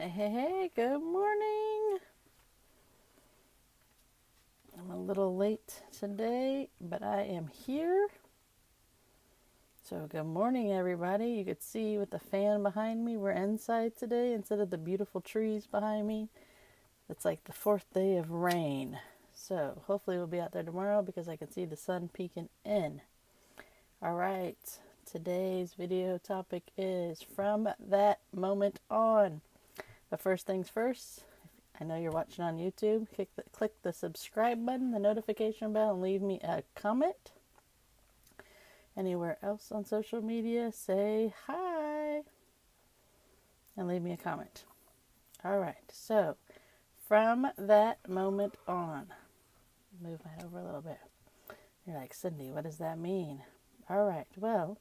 Hey, good morning. I'm a little late today, but I am here. So, good morning, everybody. You could see with the fan behind me, we're inside today instead of the beautiful trees behind me. It's like the fourth day of rain. So, hopefully, we'll be out there tomorrow because I can see the sun peeking in. All right, today's video topic is from that moment on. But first things first, I know you're watching on YouTube. Click the subscribe button, the notification bell, and leave me a comment. Anywhere else on social media, say hi and leave me a comment. All right, so from that moment on, move that over a little bit. You're like, Cindy, what does that mean? All right, well,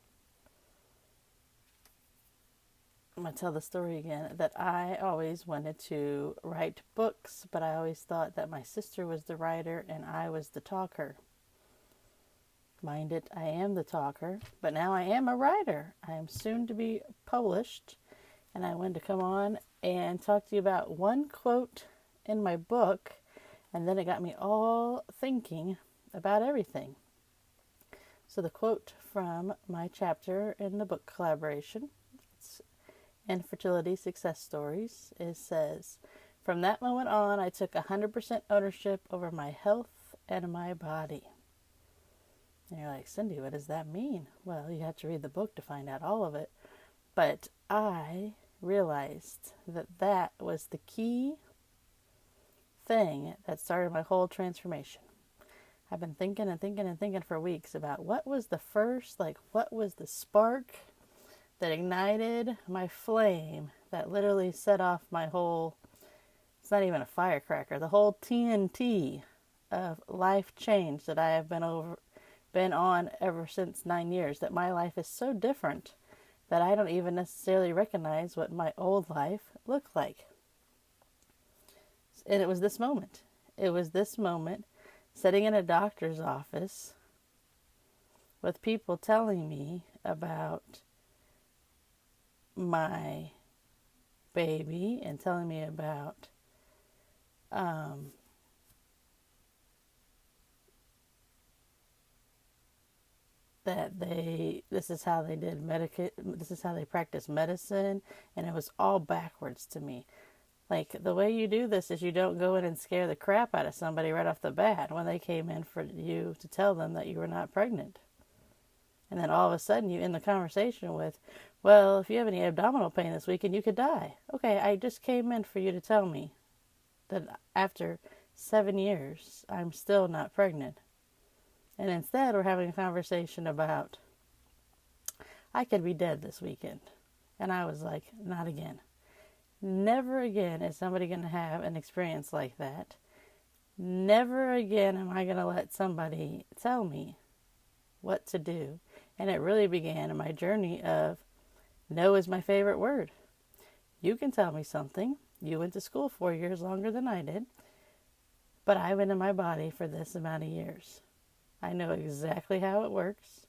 I'm going to tell the story again that I always wanted to write books, but I always thought that my sister was the writer and I was the talker. Mind it, I am the talker, but now I am a writer. I am soon to be published, and I wanted to come on and talk to you about one quote in my book, and then it got me all thinking about everything. So the quote from my chapter in the book collaboration, Infertility Success Stories, says, "From that moment on, I took 100% ownership over my health and my body." And you're like, Cindy, what does that mean? Well, you have to read the book to find out all of it. But I realized that that was the key thing that started my whole transformation. I've been thinking for weeks about what was the spark that ignited my flame that literally set off my whole, it's not even a firecracker, the whole TNT of life change that I have been on ever since 9 years, that my life is so different that I don't even necessarily recognize what my old life looked like. And it was this moment. Sitting in a doctor's office with people telling me about my baby and telling me about that this is how they practice medicine, and it was all backwards to me. Like, the way you do this is you don't go in and scare the crap out of somebody right off the bat when they came in for you to tell them that you were not pregnant. And then all of a sudden you end the conversation with, well, if you have any abdominal pain this weekend, you could die. Okay, I just came in for you to tell me that after 7 years, I'm still not pregnant. And instead, we're having a conversation about, I could be dead this weekend. And I was like, not again. Never again is somebody going to have an experience like that. Never again am I going to let somebody tell me what to do. And it really began in my journey of, no is my favorite word. You can tell me something. You went to school 4 years longer than I did. But I've been in my body for this amount of years. I know exactly how it works.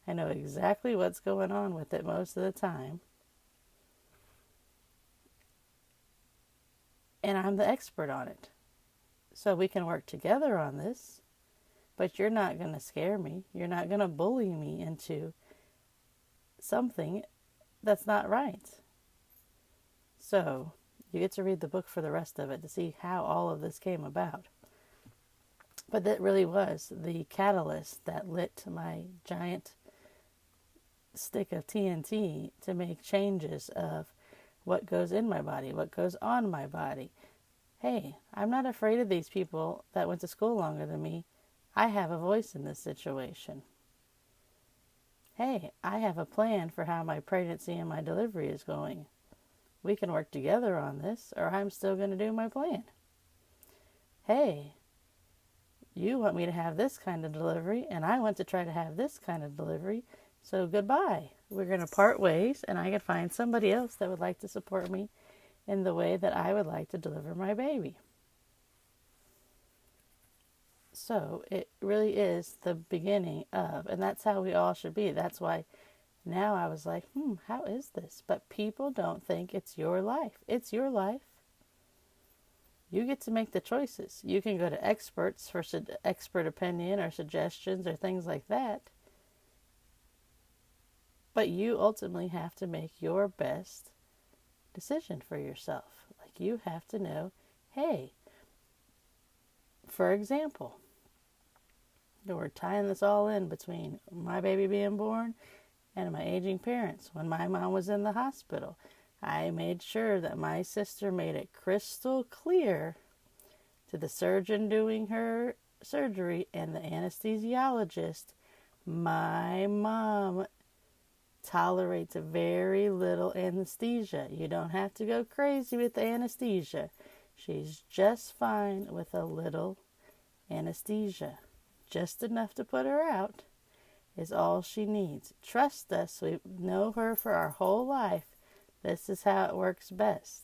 I know exactly what's going on with it most of the time. And I'm the expert on it. So we can work together on this. But you're not going to scare me. You're not going to bully me into something that's not right. So you get to read the book for the rest of it to see how all of this came about. But that really was the catalyst that lit my giant stick of TNT to make changes of what goes in my body, what goes on my body. Hey, I'm not afraid of these people that went to school longer than me. I have a voice in this situation. Hey, I have a plan for how my pregnancy and my delivery is going. We can work together on this, or I'm still going to do my plan. Hey, you want me to have this kind of delivery, and I want to try to have this kind of delivery, so goodbye. We're going to part ways, and I can find somebody else that would like to support me in the way that I would like to deliver my baby. So it really is the beginning of, and that's how we all should be. That's why Now I was like, how is this? But people don't think it's your life. It's your life. You get to make the choices. You can go to experts for expert opinion or suggestions or things like that. But you ultimately have to make your best decision for yourself. Like, you have to know, hey, for example, we're tying this all in between my baby being born and my aging parents. When my mom was in the hospital, I made sure that my sister made it crystal clear to the surgeon doing her surgery and the anesthesiologist, my mom tolerates very little anesthesia. You don't have to go crazy with the anesthesia. She's just fine with a little anesthesia. Just enough to put her out is all she needs. Trust us. We know her for our whole life. This is how it works best.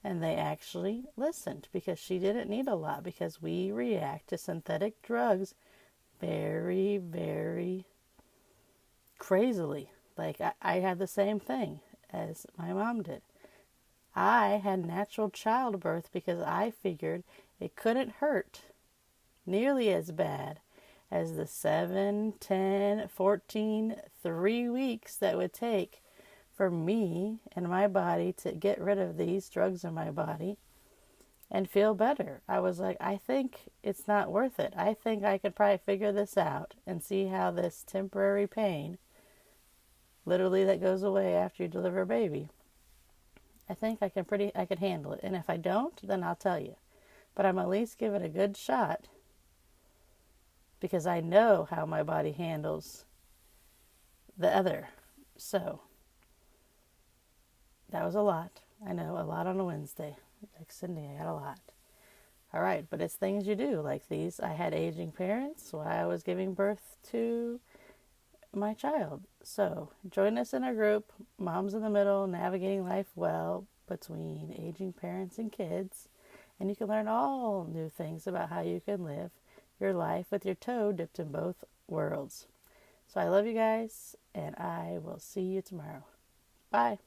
And they actually listened because she didn't need a lot, because we react to synthetic drugs very, very crazily. Like, I had the same thing as my mom did. I had natural childbirth because I figured it couldn't hurt nearly as bad as the 7, 10, 14, 3 weeks that would take for me and my body to get rid of these drugs in my body and feel better. I was like, I think it's not worth it. I think I could probably figure this out and see how this temporary pain, literally, that goes away after you deliver a baby, I think I could handle it. And if I don't, then I'll tell you. But I'm at least give it a good shot, because I know how my body handles the other. So that was a lot. I know, a lot on a Wednesday. Like Cindy, I got a lot. All right, but it's things you do like these. I had aging parents while I was giving birth to my child. So join us in our group, Moms in the Middle, Navigating Life Well Between Aging Parents and Kids. And you can learn all new things about how you can live your life with your toe dipped in both worlds. So I love you guys, and I will see you tomorrow. Bye.